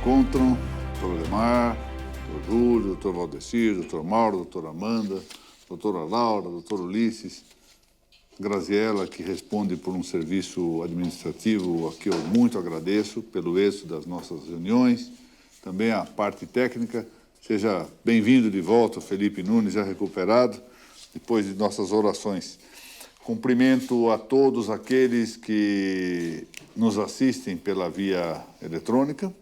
encontram, doutor Ademar, doutor Júlio, doutor Valdecir, doutor Mauro, doutora Amanda, doutora Laura, doutor Ulisses, Graziela, que responde por um serviço administrativo a que eu muito agradeço pelo êxito das nossas reuniões, também a parte técnica. Seja bem-vindo de volta, Felipe Nunes, já recuperado, depois de nossas orações. Cumprimento a todos aqueles que nos assistem pela via eletrônica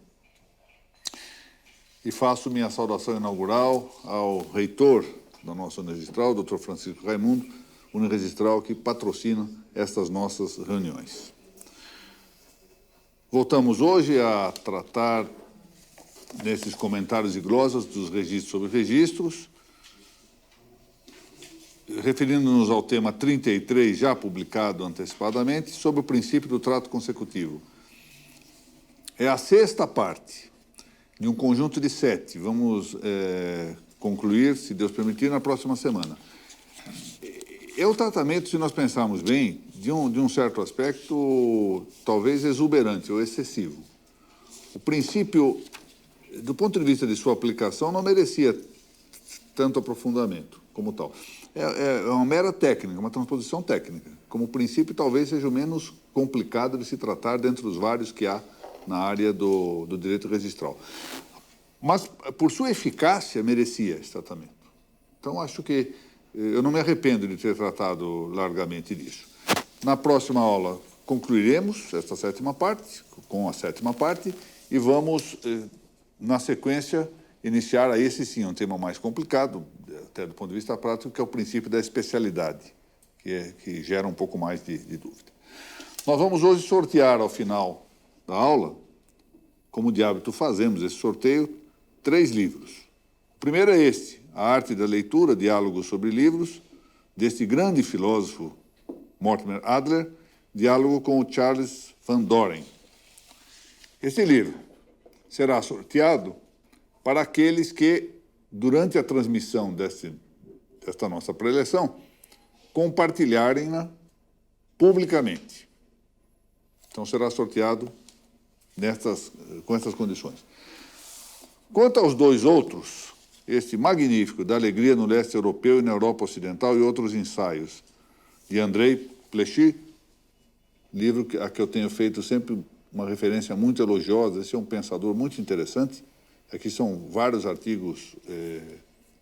e faço minha saudação inaugural ao reitor da nossa Unirregistral, Dr. Francisco Raimundo, Unirregistral que patrocina estas nossas reuniões. Voltamos hoje a tratar, nesses comentários e glosas, dos registros sobre registros, referindo-nos ao tema 33, já publicado antecipadamente, sobre o princípio do trato consecutivo. É a sexta parte de um conjunto de 7. Vamos concluir, se Deus permitir, na próxima semana. É o tratamento, se nós pensarmos bem, de um certo aspecto, talvez exuberante ou excessivo. O princípio, do ponto de vista de sua aplicação, não merecia tanto aprofundamento como tal. É uma mera técnica, uma transposição técnica. Como princípio, talvez seja o menos complicado de se tratar dentre os vários que há na área do direito registral. Mas, por sua eficácia, merecia esse tratamento. Então, acho que eu não me arrependo de ter tratado largamente disso. Na próxima aula, concluiremos esta sétima parte, com a sétima parte, e vamos, na sequência, iniciar a esse sim, um tema mais complicado, até do ponto de vista prático, que é o princípio da especialidade, que gera um pouco mais de dúvida. Nós vamos hoje sortear, ao final da aula, como de hábito fazemos esse sorteio, 3 livros. O primeiro é este, A Arte da Leitura, Diálogos sobre Livros, deste grande filósofo Mortimer Adler, diálogo com o Charles Van Doren. Este livro será sorteado para aqueles que, durante a transmissão desta nossa preleção, compartilharem-na publicamente. Então, será sorteado com essas condições. Quanto aos 2 outros, este magnífico, Da Alegria no Leste Europeu e na Europa Ocidental e Outros Ensaios, de Andrei Plechy, livro a que eu tenho feito sempre uma referência muito elogiosa. Esse é um pensador muito interessante. Aqui são vários artigos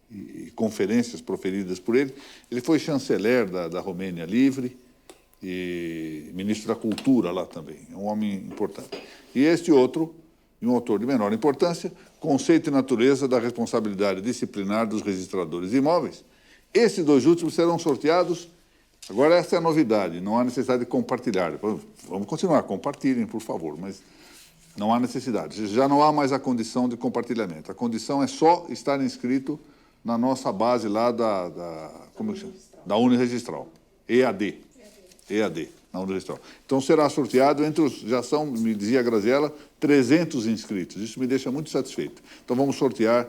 e conferências proferidas por ele. Ele foi chanceler da Romênia Livre e ministro da Cultura lá também. É um homem importante. E este outro, um autor de menor importância, Conceito e Natureza da Responsabilidade Disciplinar dos Registradores de Imóveis. Esses 2 últimos serão sorteados. Agora, essa é a novidade, não há necessidade de compartilhar. Vamos continuar, compartilhem, por favor, mas não há necessidade. Já não há mais a condição de compartilhamento. A condição é só estar inscrito na nossa base lá como chama? Da Unirregistral. EAD, na Unirregistral. Então, será sorteado entre os, já são, me dizia a Graziela, 300 inscritos. Isso me deixa muito satisfeito. Então, vamos sortear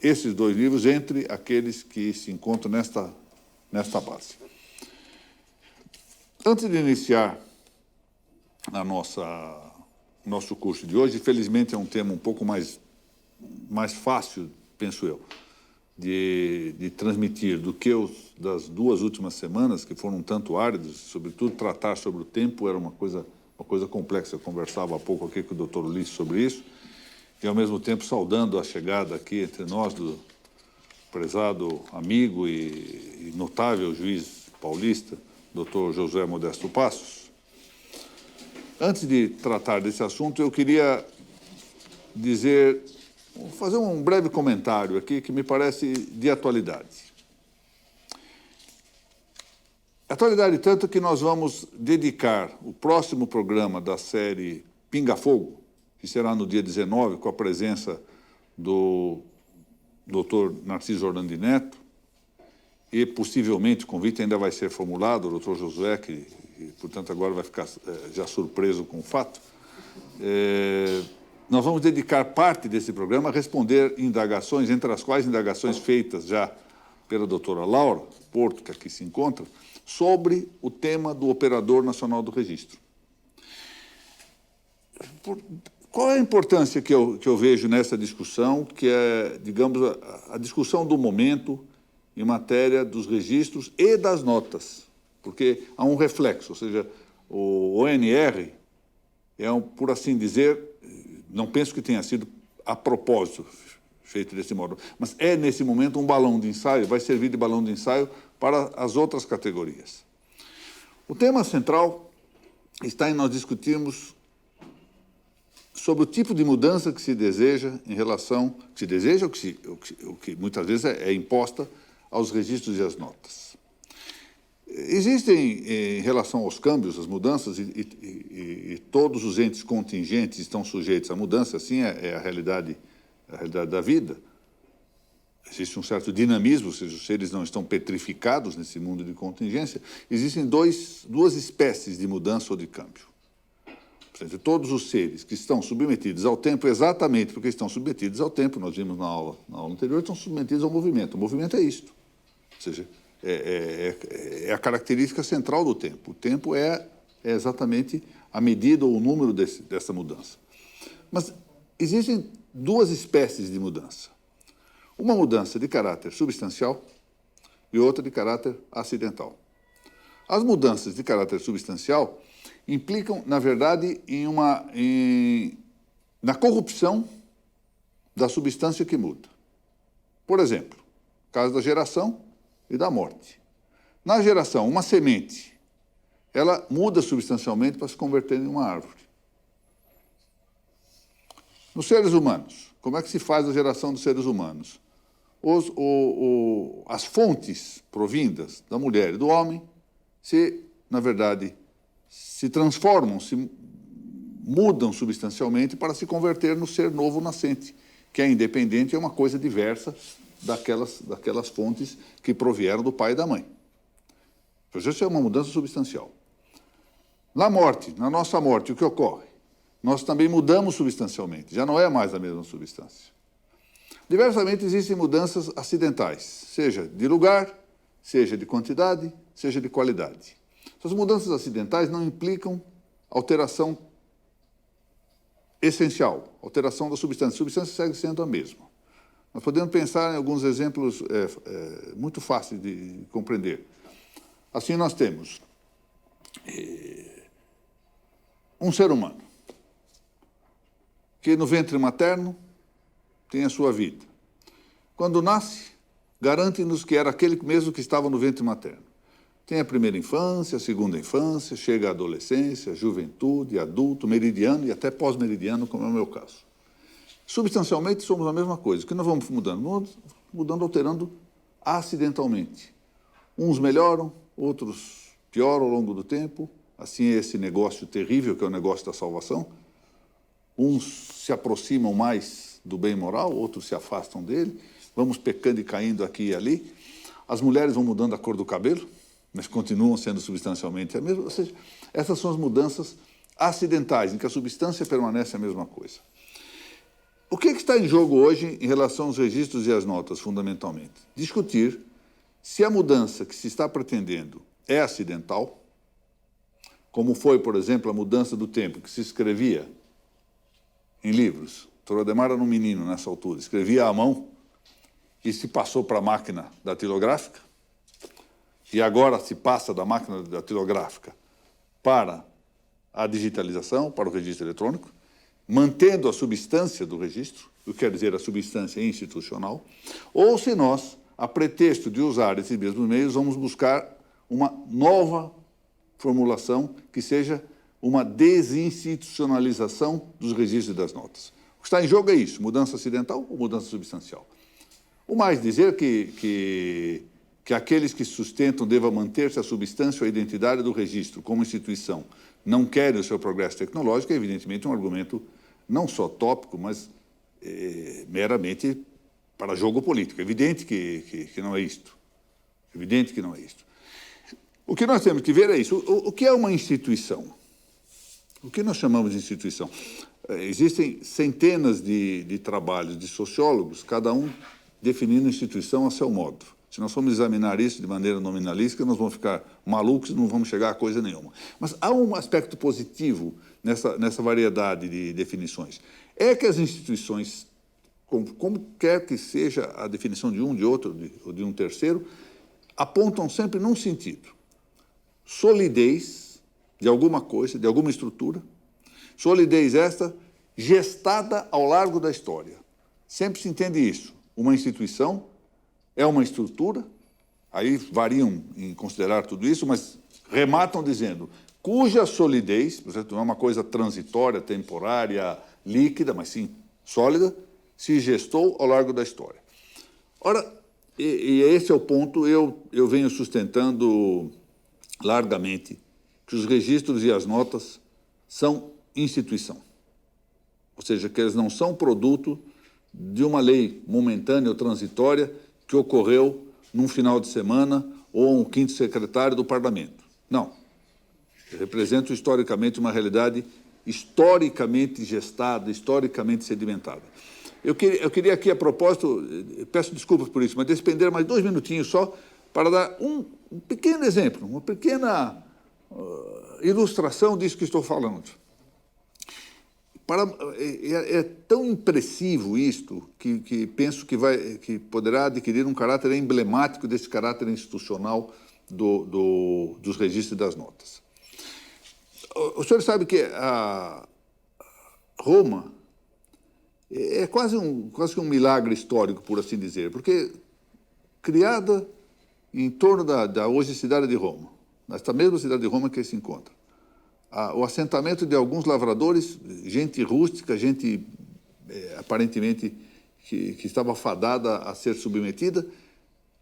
esses 2 livros entre aqueles que se encontram nesta base. Antes de iniciar nosso curso de hoje, felizmente é um tema um pouco mais fácil, penso eu, de transmitir do que das 2 últimas semanas, que foram um tanto áridas, sobretudo tratar sobre o tempo era uma coisa complexa. Eu conversava há pouco aqui com o Dr. Ulisses sobre isso, e ao mesmo tempo saudando a chegada aqui entre nós do prezado amigo e notável juiz paulista, Dr. José Modesto Passos. Antes de tratar desse assunto, eu queria fazer um breve comentário aqui que me parece de atualidade. Atualidade tanto que nós vamos dedicar o próximo programa da série Pinga Fogo, que será no dia 19, com a presença do Dr. Narciso Orlandi Neto, e possivelmente o convite ainda vai ser formulado, o Dr. Josué, que portanto agora vai ficar já surpreso com o fato. Nós vamos dedicar parte desse programa a responder indagações, entre as quais indagações feitas já pela doutora Laura Porto, que aqui se encontra, sobre o tema do Operador Nacional do Registro. Qual é a importância que eu vejo nessa discussão, que é, digamos, a discussão do momento em matéria dos registros e das notas? Porque há um reflexo, ou seja, o ONR é, por assim dizer, não penso que tenha sido a propósito feito desse modo, mas é, nesse momento, um balão de ensaio, vai servir de balão de ensaio para as outras categorias. O tema central está em nós discutirmos sobre o tipo de mudança que se deseja em relação, o que muitas vezes é imposta aos registros e às notas. Existem, em relação aos câmbios, as mudanças, e todos os entes contingentes estão sujeitos à mudança, assim é a realidade da vida. Existe um certo dinamismo, ou seja, os seres não estão petrificados nesse mundo de contingência. Existem duas espécies de mudança ou de câmbio. Portanto, todos os seres que estão submetidos ao tempo, exatamente porque estão submetidos ao tempo, nós vimos na aula anterior, estão submetidos ao movimento. O movimento é isto. Ou seja, é a característica central do tempo. O tempo é exatamente a medida ou o número dessa mudança. Mas existem duas espécies de mudança. Uma mudança de caráter substancial e outra de caráter acidental. As mudanças de caráter substancial implicam, na verdade, na corrupção da substância que muda. Por exemplo, no caso da geração e da morte. Na geração, uma semente, ela muda substancialmente para se converter em uma árvore. Nos seres humanos, como é que se faz a geração dos seres humanos? As fontes provindas da mulher e do homem na verdade, se transformam, se mudam substancialmente para se converter no ser novo nascente, que é independente e é uma coisa diversa daquelas fontes que provieram do pai e da mãe. Então, isso é uma mudança substancial. Na nossa morte, o que ocorre? Nós também mudamos substancialmente, já não é mais a mesma substância. Diversamente existem mudanças acidentais, seja de lugar, seja de quantidade, seja de qualidade. Essas mudanças acidentais não implicam alteração essencial, alteração da substância. A substância segue sendo a mesma. Nós podemos pensar em alguns exemplos muito fáceis de compreender. Assim, nós temos um ser humano que no ventre materno tem a sua vida. Quando nasce, garante-nos que era aquele mesmo que estava no ventre materno. Tem a primeira infância, a segunda infância, chega à adolescência, juventude, adulto, meridiano e até pós-meridiano, como é o meu caso. Substancialmente, somos a mesma coisa. O que nós vamos mudando? Vamos mudando, alterando acidentalmente. Uns melhoram, outros pioram ao longo do tempo. Assim é esse negócio terrível, que é o negócio da salvação. Uns se aproximam mais do bem moral, outros se afastam dele. Vamos pecando e caindo aqui e ali. As mulheres vão mudando a cor do cabelo, mas continuam sendo substancialmente a mesma. Ou seja, essas são as mudanças acidentais, em que a substância permanece a mesma coisa. O que está em jogo hoje em relação aos registros e às notas, fundamentalmente? Discutir se a mudança que se está pretendendo é acidental, como foi, por exemplo, a mudança do tempo que se escrevia em livros. Torquemada era um menino nessa altura, escrevia à mão e se passou para a máquina datilográfica, e agora se passa da máquina datilográfica para a digitalização, para o registro eletrônico, mantendo a substância do registro, o que quer dizer a substância institucional, ou se nós, a pretexto de usar esses mesmos meios, vamos buscar uma nova formulação que seja uma desinstitucionalização dos registros e das notas. O que está em jogo é isso, mudança acidental ou mudança substancial. O mais dizer que aqueles que sustentam deva manter-se a substância ou a identidade do registro como instituição não querem o seu progresso tecnológico é evidentemente um argumento não só tópico, mas meramente para jogo político. É evidente que não é isto. É evidente que não é isto. O que nós temos que ver é isso. O que é uma instituição? O que nós chamamos de instituição? Existem centenas de trabalhos de sociólogos, cada um definindo a instituição a seu modo. Se nós formos examinar isso de maneira nominalística, nós vamos ficar malucos e não vamos chegar a coisa nenhuma. Mas há um aspecto positivo nessa variedade de definições. É que as instituições, como quer que seja a definição de um, de outro, ou de um terceiro, apontam sempre num sentido. Solidez de alguma coisa, de alguma estrutura. Solidez esta gestada ao largo da história. Sempre se entende isso. Uma instituição é uma estrutura, aí variam em considerar tudo isso, mas rematam dizendo cuja solidez, por exemplo, não é uma coisa transitória, temporária, líquida, mas sim sólida, se gestou ao largo da história. Ora, e esse é o ponto, eu venho sustentando largamente que os registros e as notas são instituição. Ou seja, que eles não são produto de uma lei momentânea ou transitória que ocorreu num final de semana ou um quinto secretário do parlamento. Não. Representam historicamente uma realidade historicamente gestada, historicamente sedimentada. Eu queria aqui, a propósito, peço desculpas por isso, mas despender mais 2 minutinhos só para dar um pequeno exemplo, uma pequena ilustração disso que estou falando. É tão impressivo isto que penso que poderá adquirir um caráter emblemático desse caráter institucional dos registros das notas. O senhor sabe que a Roma é quase que um milagre histórico, por assim dizer, porque criada em torno da hoje cidade de Roma, nesta mesma cidade de Roma que se encontra, o assentamento de alguns lavradores, gente rústica, gente aparentemente que estava fadada a ser submetida.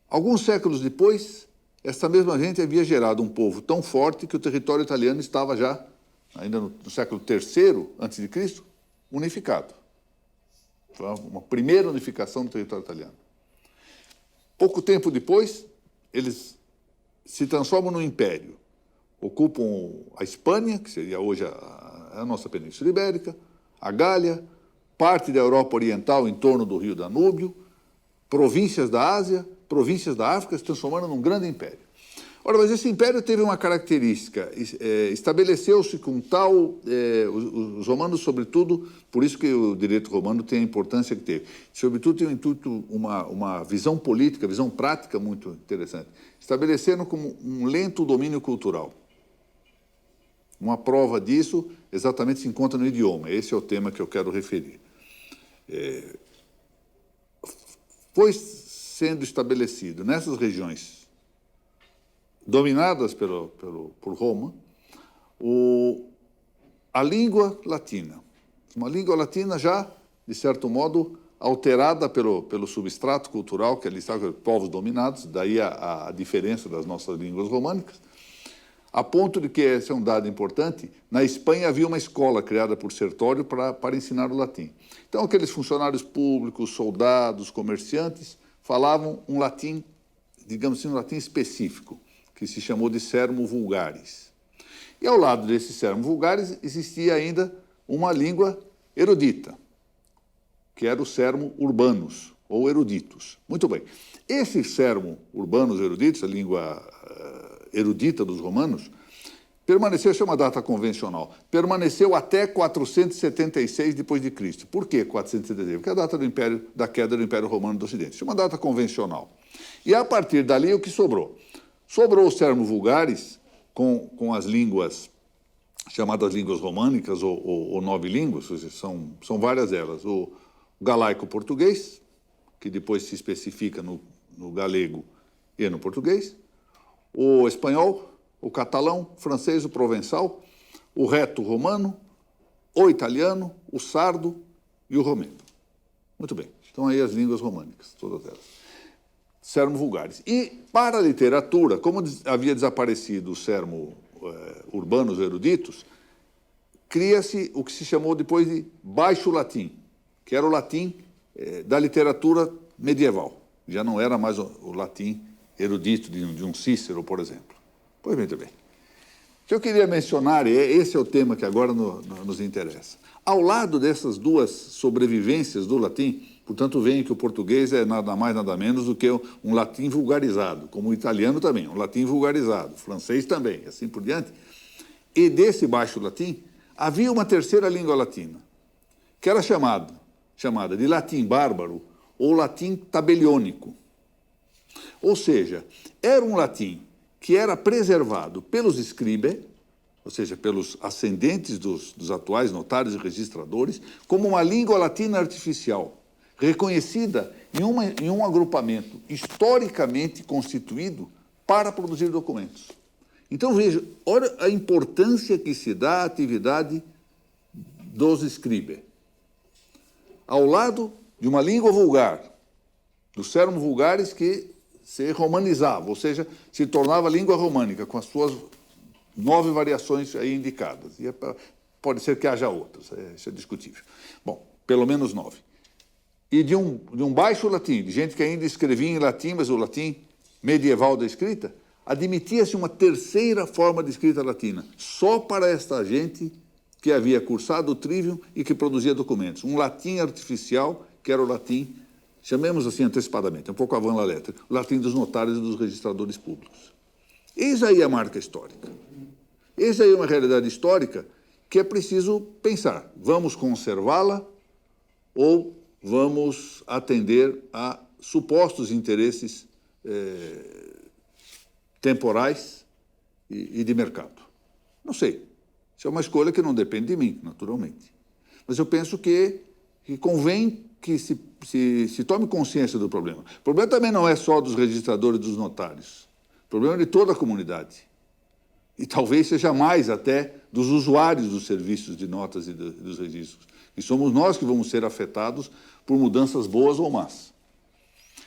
Alguns séculos depois, essa mesma gente havia gerado um povo tão forte que o território italiano estava já, ainda no século III a.C., unificado. Foi uma primeira unificação do território italiano. Pouco tempo depois, eles se transformam num império. Ocupam a Espanha, que seria hoje a nossa Península Ibérica, a Gália, parte da Europa Oriental em torno do rio Danúbio, províncias da Ásia, províncias da África, se transformando num grande império. Ora, mas esse império teve uma característica, estabeleceu-se com tal, os romanos, sobretudo, por isso que o direito romano tem a importância que teve, sobretudo tem um intuito, uma visão política, visão prática muito interessante, estabeleceram como um lento domínio cultural. Uma prova disso exatamente se encontra no idioma, esse é o tema que eu quero referir. Foi sendo estabelecido nessas regiões dominadas por Roma, a língua latina. Uma língua latina já, de certo modo, alterada pelo substrato cultural que ali está, povos dominados, daí a diferença das nossas línguas românicas, a ponto de que, esse é um dado importante, na Espanha havia uma escola criada por Sertório para ensinar o latim. Então, aqueles funcionários públicos, soldados, comerciantes, falavam um latim, digamos assim, um latim específico, que se chamou de sermo vulgaris. E ao lado desse sermo vulgaris existia ainda uma língua erudita, que era o sermo urbanus, ou eruditus. Muito bem. Esse sermo urbanus eruditus, a língua erudita dos romanos, permaneceu, essa é uma data convencional, permaneceu até 476 depois de Cristo. Por que 476? Porque é a data da queda do Império Romano do Ocidente. Isso é uma data convencional. E a partir dali, o que sobrou? Sobrou o sermo vulgaris com as línguas chamadas línguas românicas ou nove línguas, são várias elas. O galaico-português, que depois se especifica no galego e no português, o espanhol, o catalão, o francês, o provençal, o reto-romano, o italiano, o sardo e o romeno. Muito bem, estão aí as línguas românicas, todas elas. Sermo vulgaris. E para a literatura, como havia desaparecido o sermo urbanos eruditos, cria-se o que se chamou depois de baixo latim, que era o latim da literatura medieval. Já não era mais o latim erudito de um Cícero, por exemplo. Pois muito bem. O que eu queria mencionar, e esse é o tema que agora nos interessa. Ao lado dessas duas sobrevivências do latim, portanto, veem que o português é nada mais, nada menos do que um latim vulgarizado, como o italiano também, um latim vulgarizado, o francês também, e assim por diante. E desse baixo latim, havia uma terceira língua latina, que era chamada de latim bárbaro ou latim tabeliônico. Ou seja, era um latim que era preservado pelos scribe, ou seja, pelos ascendentes dos atuais notários e registradores, como uma língua latina artificial, reconhecida em um agrupamento historicamente constituído para produzir documentos. Então, veja, olha a importância que se dá à atividade dos scribe. Ao lado de uma língua vulgar, do sermo vulgaris que se romanizava, ou seja, se tornava língua românica, com as suas 9 variações aí indicadas. E pode ser que haja outras, isso é discutível. Bom, pelo menos 9. E de um baixo latim, de gente que ainda escrevia em latim, mas o latim medieval da escrita, admitia-se uma terceira forma de escrita latina, só para esta gente que havia cursado o trivium e que produzia documentos. Um latim artificial, que era o latim, chamemos assim antecipadamente, um pouco avant la lettre, o latim dos notários e dos registradores públicos. Eis aí a marca histórica. Eis aí uma realidade histórica que é preciso pensar. Vamos conservá-la ou vamos atender a supostos interesses temporais e de mercado? Não sei. Isso é uma escolha que não depende de mim, naturalmente. Mas eu penso que convém que se tome consciência do problema. O problema também não é só dos registradores e dos notários. O problema é de toda a comunidade. E talvez seja mais até dos usuários dos serviços de notas e dos registros. E somos nós que vamos ser afetados por mudanças boas ou más.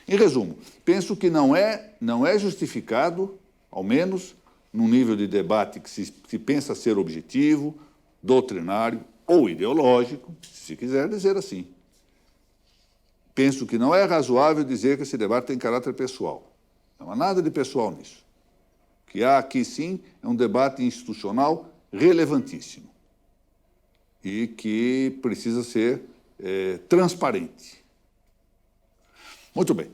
Em resumo, penso que não é justificado, ao menos num nível de debate que se pensa ser objetivo, doutrinário ou ideológico, se quiser dizer assim. Penso que não é razoável dizer que esse debate tem caráter pessoal. Não há nada de pessoal nisso. O que há aqui, sim, é um debate institucional relevantíssimo e que precisa ser transparente. Muito bem.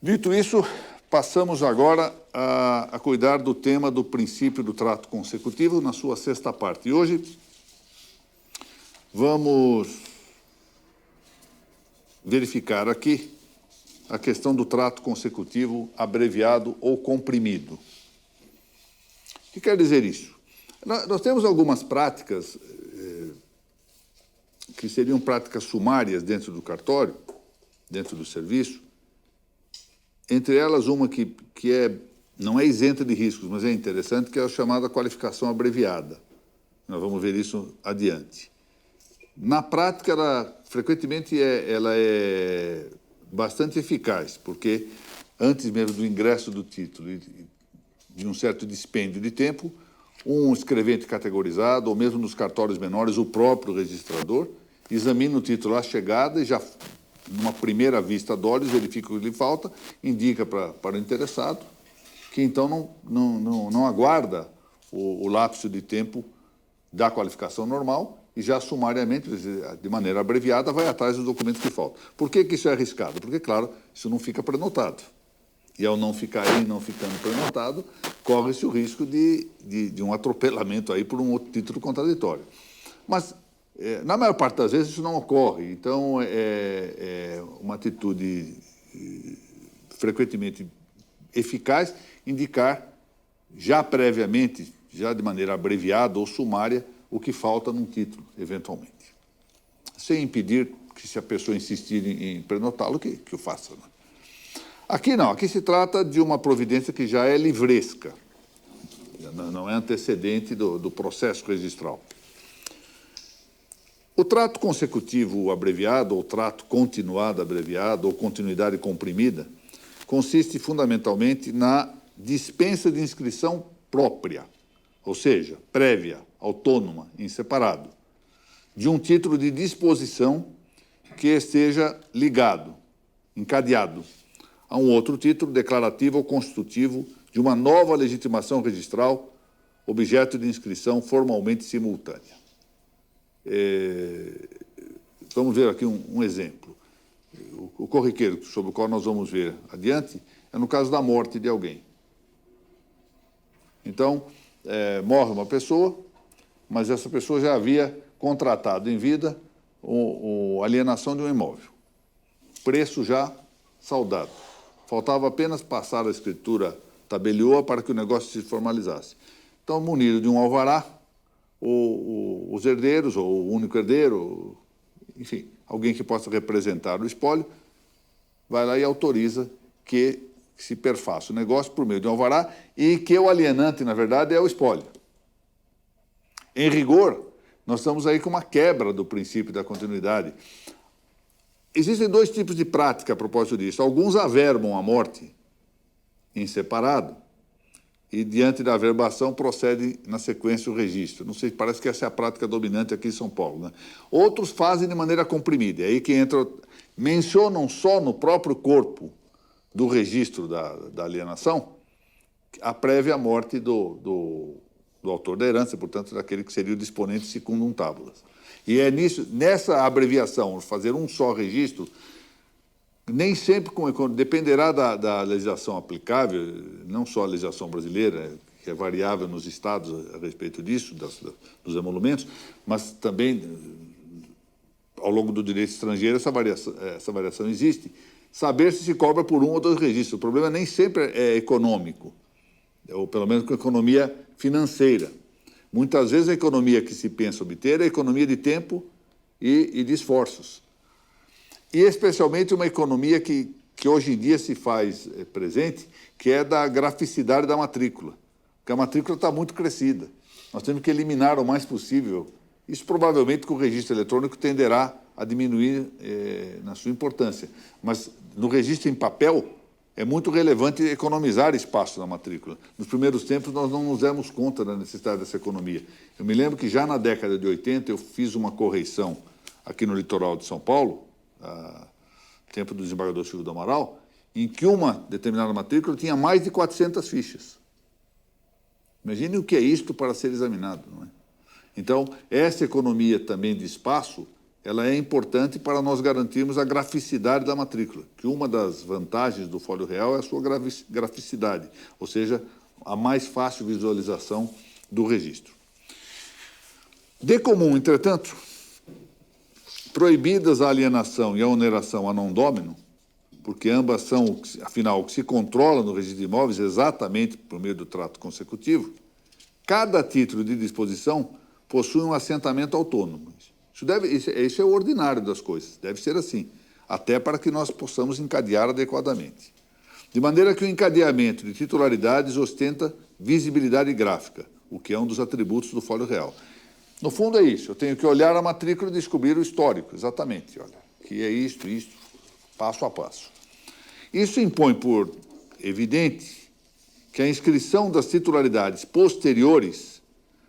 Dito isso, passamos agora a cuidar do tema do princípio do trato consecutivo na sua 6ª parte. E hoje vamos verificar aqui a questão do trato consecutivo abreviado ou comprimido. O que quer dizer isso? Nós temos algumas práticas que seriam práticas sumárias dentro do cartório, dentro do serviço, entre elas uma que não é isenta de riscos, mas é interessante, que é a chamada qualificação abreviada. Nós vamos ver isso adiante. Na prática, frequentemente, ela é bastante eficaz, porque antes mesmo do ingresso do título e de um certo dispêndio de tempo, um escrevente categorizado, ou mesmo nos cartórios menores, o próprio registrador, examina o título à chegada e já, numa primeira vista de olhos, verifica o que lhe falta, indica para o interessado, que então não aguarda o lapso de tempo da qualificação normal e já sumariamente, de maneira abreviada, vai atrás dos documentos que faltam. Por que isso é arriscado? Porque, claro, isso não fica prenotado. E ao não ficar aí, não ficando prenotado, corre-se o risco de um atropelamento aí por um outro título contraditório. Mas, na maior parte das vezes, isso não ocorre. Então, é uma atitude frequentemente eficaz indicar já previamente, já de maneira abreviada ou sumária, o que falta num título, eventualmente. Sem impedir que, se a pessoa insistir em prenotá-lo, que o faça. Né? Aqui não, aqui se trata de uma providência que já é livresca, não é antecedente do processo registral. O trato consecutivo abreviado, ou trato continuado abreviado, ou continuidade comprimida, consiste fundamentalmente na dispensa de inscrição própria, ou seja, prévia, autônoma, em separado, de um título de disposição que esteja ligado, encadeado, a um outro título declarativo ou constitutivo de uma nova legitimação registral objeto de inscrição formalmente simultânea. Vamos ver aqui um exemplo. O corriqueiro sobre o qual nós vamos ver adiante é no caso da morte de alguém. Então, morre uma pessoa, mas essa pessoa já havia contratado em vida a alienação de um imóvel. Preço já saldado. Faltava apenas passar a escritura tabelioa para que o negócio se formalizasse. Então, munido de um alvará, os herdeiros, ou o único herdeiro, enfim, alguém que possa representar o espólio, vai lá e autoriza que se perfaça o negócio por meio de um alvará e que o alienante, na verdade, é o espólio. Em rigor, nós estamos aí com uma quebra do princípio da continuidade. Existem dois tipos de prática a propósito disso. Alguns averbam a morte em separado e, diante da averbação, procede na sequência o registro. Não sei, parece que essa é a prática dominante aqui em São Paulo, né? Outros fazem de maneira comprimida. É aí que entra, mencionam só no próprio corpo do registro da alienação a prévia morte do autor da herança, portanto, daquele que seria o disponente secundum tabulas. E é nessa abreviação, fazer um só registro, nem sempre dependerá da legislação aplicável, não só a legislação brasileira, que é variável nos estados a respeito disso, dos emolumentos, mas também, ao longo do direito estrangeiro, essa variação existe. Saber se cobra por um ou dois registros. O problema nem sempre é econômico, ou pelo menos com economia financeira. Muitas vezes a economia que se pensa obter é a economia de tempo e de esforços. E especialmente uma economia que hoje em dia se faz presente, que é da graficidade da matrícula. Porque a matrícula está muito crescida. Nós temos que eliminar o mais possível. Isso provavelmente com o registro eletrônico tenderá a diminuir na sua importância. Mas no registro em papel é muito relevante economizar espaço na matrícula. Nos primeiros tempos nós não nos demos conta da necessidade dessa economia. Eu me lembro que já na década de 80 eu fiz uma correição aqui no litoral de São Paulo, tempo do desembargador Silvio do Amaral, em que uma determinada matrícula tinha mais de 400 fichas. Imagine o que é isto para ser examinado, não é? Então, essa economia também de espaço, ela é importante para nós garantirmos a graficidade da matrícula, que uma das vantagens do folio real é a sua graficidade, ou seja, a mais fácil visualização do registro. De comum, entretanto, proibidas a alienação e a oneração a non domino, porque ambas são, afinal, o que se controla no registro de imóveis exatamente por meio do trato consecutivo, cada título de disposição possui um assentamento autônomo. Isso é o ordinário das coisas, deve ser assim, até para que nós possamos encadear adequadamente. De maneira que o encadeamento de titularidades ostenta visibilidade gráfica, o que é um dos atributos do folio real. No fundo é isso, eu tenho que olhar a matrícula e descobrir o histórico, exatamente, olha, que é isto, passo a passo. Isso impõe por evidente que a inscrição das titularidades posteriores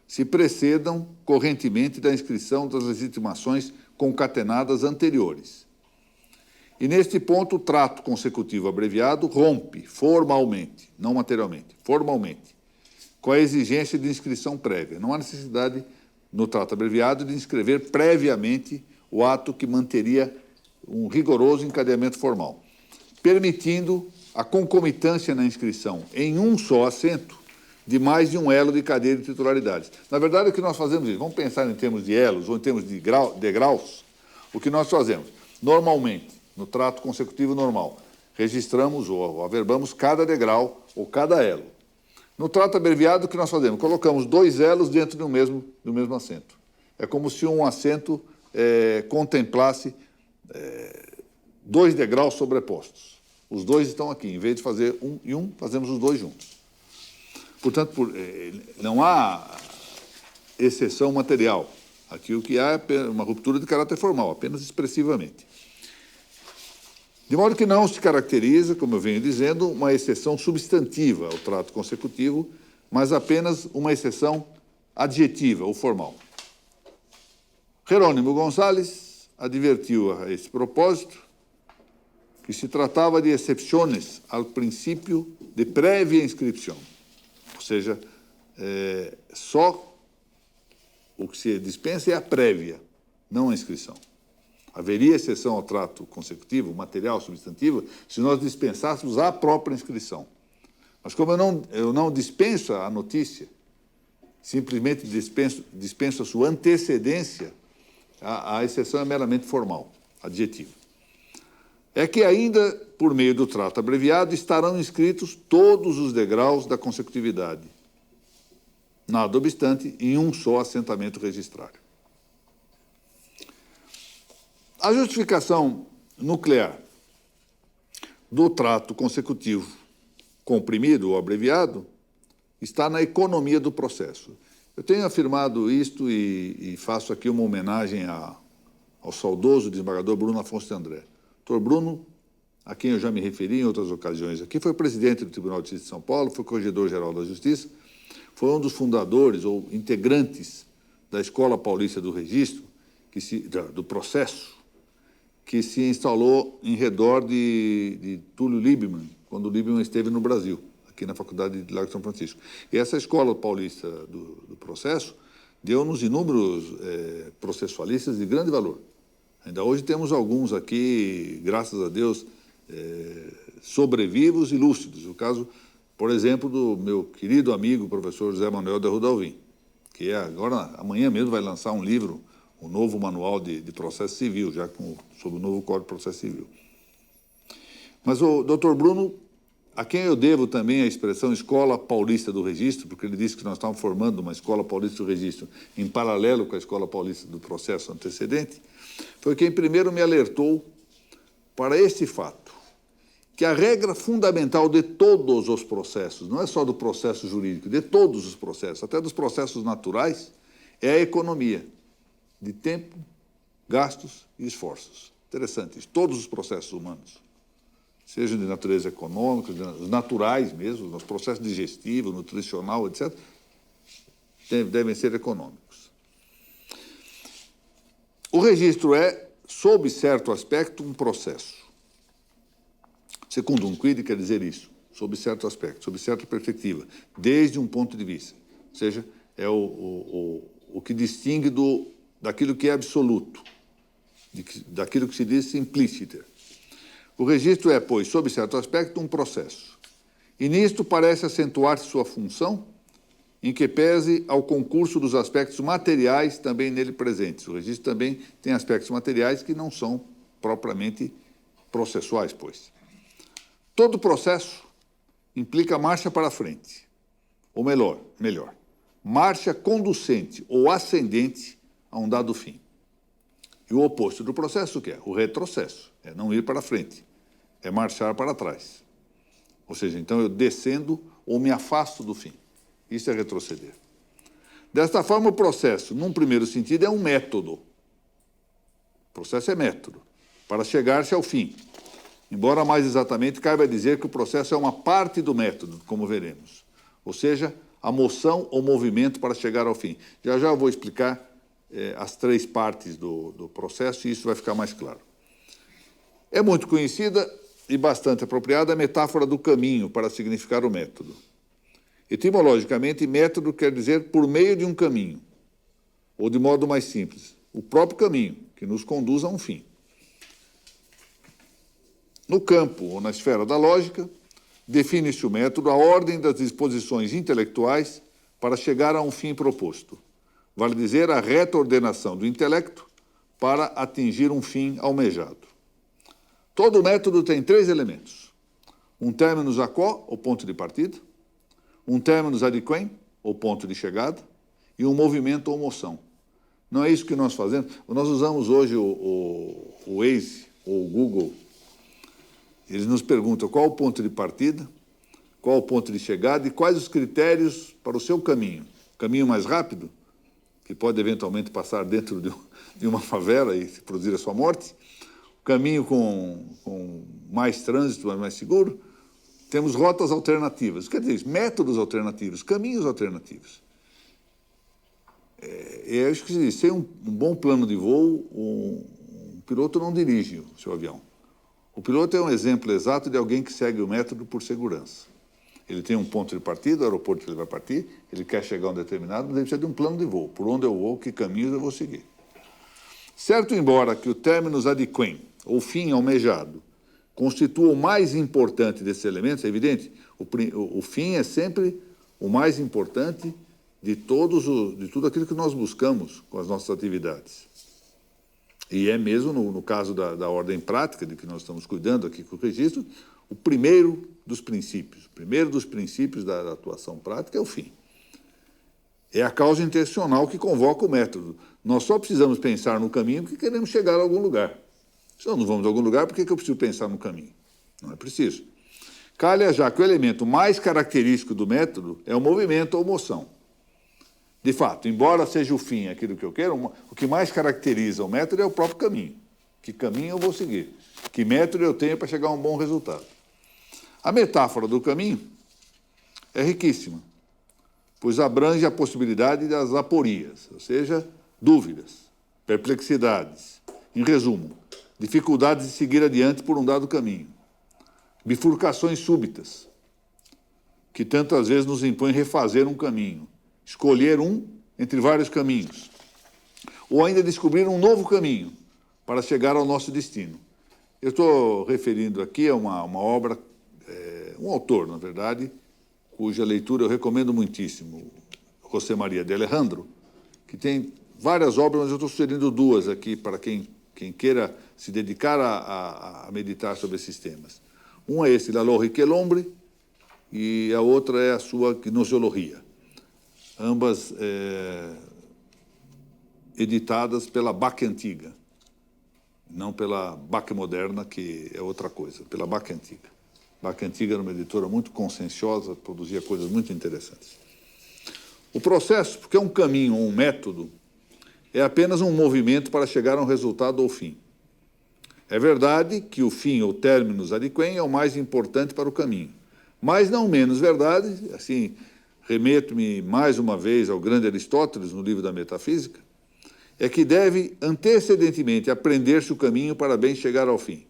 se precedam correntemente da inscrição das legitimações concatenadas anteriores. E, neste ponto, o trato consecutivo abreviado rompe formalmente, não materialmente, formalmente, com a exigência de inscrição prévia. Não há necessidade, no trato abreviado, de inscrever previamente o ato que manteria um rigoroso encadeamento formal, permitindo a concomitância na inscrição em um só assento de mais de um elo de cadeia de titularidades. Na verdade, o que nós fazemos é, vamos pensar em termos de elos ou em termos de degraus, o que nós fazemos? Normalmente, no trato consecutivo normal, registramos ou averbamos cada degrau ou cada elo. No trato abreviado, o que nós fazemos? Colocamos dois elos dentro do mesmo assento. É como se um assento contemplasse dois degraus sobrepostos. Os dois estão aqui. Em vez de fazer um e um, fazemos os dois juntos. Portanto, não há exceção material. Aqui o que há é uma ruptura de caráter formal, apenas expressivamente. De modo que não se caracteriza, como eu venho dizendo, uma exceção substantiva ao trato consecutivo, mas apenas uma exceção adjetiva ou formal. Jerônimo González advertiu a esse propósito que se tratava de excepções ao princípio de prévia inscrição. Ou seja, só o que se dispensa é a prévia, não a inscrição. Haveria exceção ao trato consecutivo, material, substantivo, se nós dispensássemos a própria inscrição. Mas como eu não dispenso a notícia, simplesmente dispenso a sua antecedência, a exceção é meramente formal, adjetiva. É que ainda, por meio do trato abreviado, estarão inscritos todos os degraus da consecutividade, nada obstante, em um só assentamento registrário. A justificação nuclear do trato consecutivo comprimido ou abreviado está na economia do processo. Eu tenho afirmado isto e faço aqui uma homenagem ao saudoso desembargador Bruno Afonso de André. Dr. Bruno, a quem eu já me referi em outras ocasiões aqui, foi presidente do Tribunal de Justiça de São Paulo, foi corregedor-geral da Justiça, foi um dos fundadores ou integrantes da Escola Paulista do Registro, do processo, que se instalou em redor de Túlio Liebmann, quando o Liebmann esteve no Brasil, aqui na Faculdade de Largo de São Francisco. E essa Escola Paulista do Processo deu-nos inúmeros processualistas de grande valor. Ainda hoje temos alguns aqui, graças a Deus, sobrevivos e lúcidos. O caso, por exemplo, do meu querido amigo, professor José Manuel de Rudalvin, que agora, amanhã mesmo, vai lançar um livro, um novo manual de processo civil, já sobre o novo Código de Processo Civil. Mas o Dr. Bruno, a quem eu devo também a expressão Escola Paulista do Registro, porque ele disse que nós estávamos formando uma Escola Paulista do Registro em paralelo com a Escola Paulista do Processo antecedente, foi quem primeiro me alertou para este fato, que a regra fundamental de todos os processos, não é só do processo jurídico, de todos os processos, até dos processos naturais, é a economia de tempo, gastos e esforços. Interessante isso, todos os processos humanos, sejam de natureza econômica, os naturais mesmo, os processos digestivos, nutricional, etc., devem ser econômicos. O registro é, sob certo aspecto, um processo. Secundum quid quer dizer isso, sob certo aspecto, sob certa perspectiva, desde um ponto de vista. Ou seja, é o que distingue daquilo que é absoluto, daquilo que se diz simpliciter. O registro é, pois, sob certo aspecto, um processo. E nisto parece acentuar-se sua função, em que pese ao concurso dos aspectos materiais também nele presentes. O registro também tem aspectos materiais que não são propriamente processuais, pois. Todo processo implica marcha para frente, ou melhor, marcha conducente ou ascendente a um dado fim. E o oposto do processo, o que é? O retrocesso, é não ir para frente, é marchar para trás. Ou seja, então eu descendo ou me afasto do fim. Isso é retroceder. Desta forma, o processo, num primeiro sentido, é um método. O processo é método, para chegar-se ao fim. Embora mais exatamente caiba dizer que o processo é uma parte do método, como veremos. Ou seja, a moção ou movimento para chegar ao fim. Já já eu vou explicar as três partes do processo e isso vai ficar mais claro. É muito conhecida e bastante apropriada a metáfora do caminho para significar o método. Etimologicamente, método quer dizer por meio de um caminho, ou de modo mais simples, o próprio caminho que nos conduz a um fim. No campo ou na esfera da lógica, define-se o método a ordem das disposições intelectuais para chegar a um fim proposto. Vale dizer, a reta ordenação do intelecto para atingir um fim almejado. Todo método tem três elementos. Um terminus a quo, o ponto de partida, um terminus ad quem, o ponto de chegada, e um movimento ou moção. Não é isso que nós fazemos? Nós usamos hoje o Waze ou o Google. Eles nos perguntam qual o ponto de partida, qual o ponto de chegada e quais os critérios para o seu caminho. Caminho mais rápido, que pode eventualmente passar dentro de uma favela e produzir a sua morte. Caminho com mais trânsito, mais seguro. Temos rotas alternativas, quer dizer, métodos alternativos, caminhos alternativos. É isso que se diz, sem um bom plano de voo, um piloto não dirige o seu avião. O piloto é um exemplo exato de alguém que segue o método por segurança. Ele tem um ponto de partida, o aeroporto que ele vai partir, ele quer chegar a um determinado, ele precisa de um plano de voo. Por onde eu vou, que caminhos eu vou seguir. Certo, embora que o terminus ad quem, ou fim almejado, constitua o mais importante desses elementos, é evidente, o fim é sempre o mais importante de tudo aquilo que nós buscamos com as nossas atividades. E é mesmo, no caso da ordem prática, de que nós estamos cuidando aqui com o registro, o primeiro dos princípios da atuação prática é o fim. É a causa intencional que convoca o método. Nós só precisamos pensar no caminho porque queremos chegar a algum lugar. Se nós não vamos a algum lugar, por que eu preciso pensar no caminho? Não é preciso. Calha já que o elemento mais característico do método é o movimento ou moção. De fato, embora seja o fim aquilo que eu quero, o que mais caracteriza o método é o próprio caminho. Que caminho eu vou seguir? Que método eu tenho para chegar a um bom resultado? A metáfora do caminho é riquíssima, pois abrange a possibilidade das aporias, ou seja, dúvidas, perplexidades. Em resumo, dificuldades de seguir adiante por um dado caminho. Bifurcações súbitas, que tantas vezes nos impõem refazer um caminho, escolher um entre vários caminhos, ou ainda descobrir um novo caminho para chegar ao nosso destino. Eu estou referindo aqui a uma obra, um autor, na verdade, cuja leitura eu recomendo muitíssimo, José Maria de Alejandro, que tem várias obras, mas eu estou sugerindo duas aqui para quem queira se dedicar a meditar sobre esses temas. Um é esse, La Lógica del Hombre, e a outra é a sua Gnoseologia. Ambas editadas pela BAC Antiga, não pela BAC Moderna, que é outra coisa, pela BAC Antiga. BAC Antiga era uma editora muito conscienciosa, produzia coisas muito interessantes. O processo, porque é um caminho ou um método, é apenas um movimento para chegar a um resultado ou fim. É verdade que o fim ou terminus ad quem é o mais importante para o caminho, mas não menos verdade, assim, remeto-me mais uma vez ao grande Aristóteles, no livro da Metafísica, é que deve antecedentemente aprender-se o caminho para bem chegar ao fim.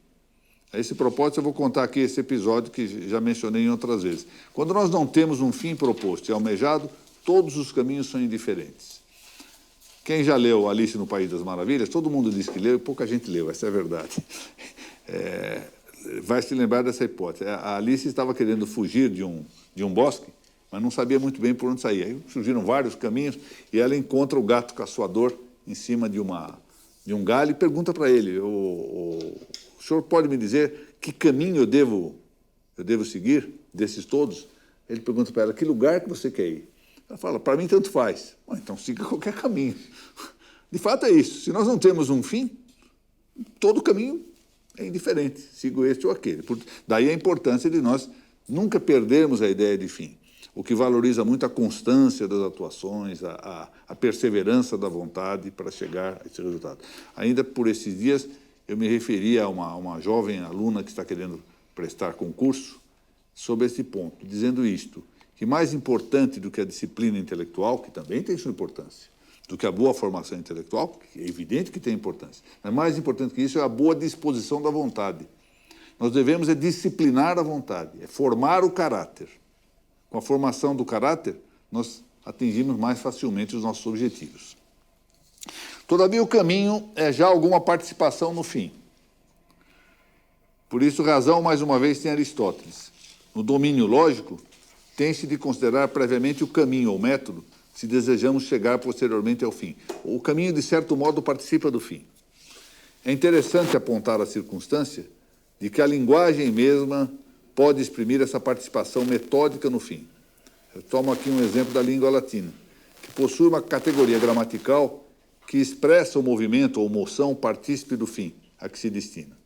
A esse propósito, eu vou contar aqui esse episódio que já mencionei em outras vezes. Quando nós não temos um fim proposto e almejado, todos os caminhos são indiferentes. Quem já leu Alice no País das Maravilhas, todo mundo diz que leu e pouca gente leu, essa é a verdade. Vai se lembrar dessa hipótese. A Alice estava querendo fugir de um bosque, mas não sabia muito bem por onde sair. Aí surgiram vários caminhos e ela encontra o gato caçoador em cima de um galho e pergunta para ele, o senhor pode me dizer que caminho eu devo seguir desses todos? Ele pergunta para ela, que lugar que você quer ir? Ela fala, para mim tanto faz. Então siga qualquer caminho. De fato é isso. Se nós não temos um fim, todo caminho é indiferente. Sigo este ou aquele. Daí a importância de nós nunca perdermos a ideia de fim. O que valoriza muito a constância das atuações, a perseverança da vontade para chegar a esse resultado. Ainda por esses dias, eu me referi a uma jovem aluna que está querendo prestar concurso sobre esse ponto, dizendo isto, que mais importante do que a disciplina intelectual, que também tem sua importância, do que a boa formação intelectual, que é evidente que tem importância, mas mais importante que isso é a boa disposição da vontade. Nós devemos disciplinar a vontade, formar o caráter. Com a formação do caráter, nós atingimos mais facilmente os nossos objetivos. Todavia, o caminho é já alguma participação no fim. Por isso, razão, mais uma vez, tem Aristóteles. No domínio lógico, tem-se de considerar previamente o caminho ou método, se desejamos chegar posteriormente ao fim. O caminho, de certo modo, participa do fim. É interessante apontar a circunstância de que a linguagem mesma pode exprimir essa participação metódica no fim. Eu tomo aqui um exemplo da língua latina, que possui uma categoria gramatical que expressa o movimento ou moção partícipe do fim, a que se destina.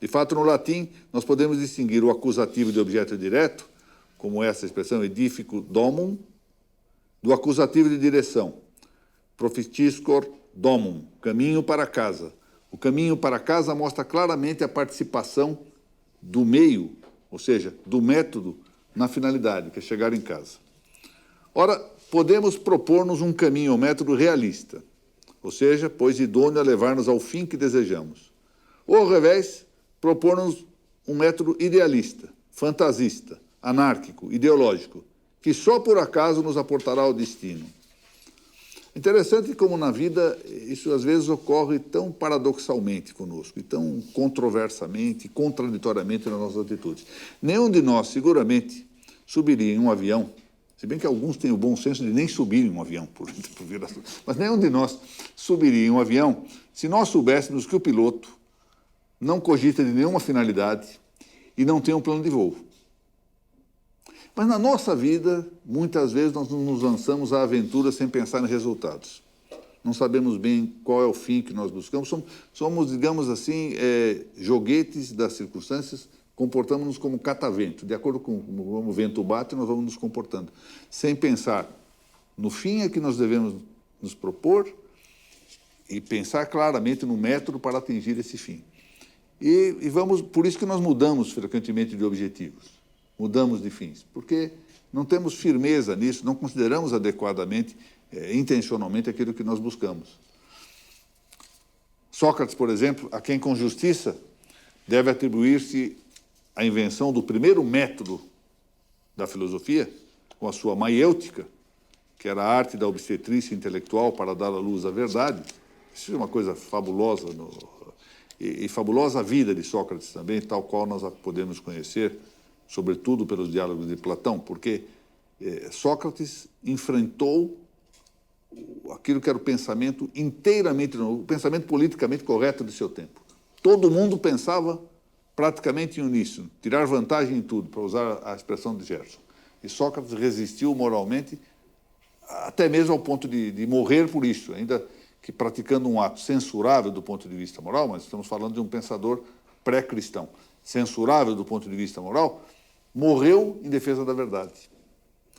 De fato, no latim, nós podemos distinguir o acusativo de objeto direto, como essa expressão, edifico domum, do acusativo de direção, profitiscor domum, caminho para casa. O caminho para casa mostra claramente a participação do meio, ou seja, do método, na finalidade, que é chegar em casa. Ora, podemos propor-nos um caminho ou método realista, ou seja, pois idôneo a levar-nos ao fim que desejamos. Ou, ao revés, propor-nos um método idealista, fantasista, anárquico, ideológico, que só por acaso nos aportará ao destino. Interessante como na vida isso às vezes ocorre tão paradoxalmente conosco, e tão controversamente, contraditoriamente nas nossas atitudes. Nenhum de nós, seguramente, subiria em um avião, se bem que alguns têm o bom senso de nem subir em um avião, mas nenhum de nós subiria em um avião se nós soubéssemos que o piloto não cogita de nenhuma finalidade e não tem um plano de voo. Mas na nossa vida, muitas vezes nós nos lançamos à aventura sem pensar em resultados. Não sabemos bem qual é o fim que nós buscamos. Somos digamos assim, joguetes das circunstâncias, comportamos-nos como catavento. De acordo com como o vento bate, nós vamos nos comportando. Sem pensar no fim a que nós devemos nos propor e pensar claramente no método para atingir esse fim. Por isso que nós mudamos frequentemente de objetivos. Mudamos de fins, porque não temos firmeza nisso, não consideramos adequadamente, intencionalmente, aquilo que nós buscamos. Sócrates, por exemplo, a quem com justiça deve atribuir-se a invenção do primeiro método da filosofia, com a sua maiêutica, que era a arte da obstetrícia intelectual para dar à luz a verdade. Isso é uma coisa fabulosa, e fabulosa a vida de Sócrates também, tal qual nós a podemos conhecer, sobretudo pelos diálogos de Platão, porque Sócrates enfrentou aquilo que era o pensamento inteiramente, o pensamento politicamente correto de seu tempo. Todo mundo pensava praticamente em uníssono, tirar vantagem em tudo, para usar a expressão de Gerson. E Sócrates resistiu moralmente, até mesmo ao ponto de morrer por isso, ainda que praticando um ato censurável do ponto de vista moral, mas estamos falando de um pensador pré-cristão, censurável do ponto de vista moral, morreu em defesa da verdade.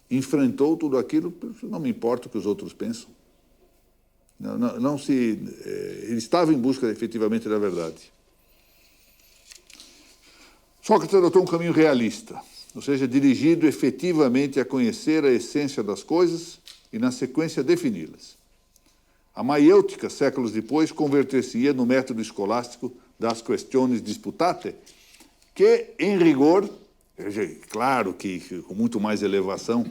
Enfrentou tudo aquilo, não me importa o que os outros pensam. Ele estava em busca efetivamente da verdade. Sócrates adotou um caminho realista, ou seja, dirigido efetivamente a conhecer a essência das coisas e, na sequência, defini-las. A maiêutica, séculos depois, converter-se-ia no método escolástico das questiones disputate, que, em rigor, claro que com muito mais elevação,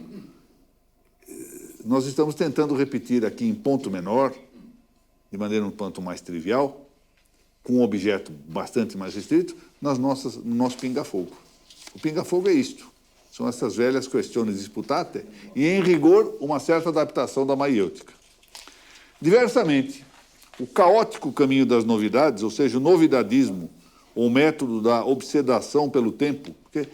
nós estamos tentando repetir aqui em ponto menor, de maneira um tanto mais trivial, com um objeto bastante mais restrito, no nosso pinga-fogo. O pinga-fogo é isto. São essas velhas questiones disputate e, em rigor, uma certa adaptação da maiêutica. Diversamente, o caótico caminho das novidades, ou seja, o novidadismo, ou o método da obsedação pelo tempo, porque,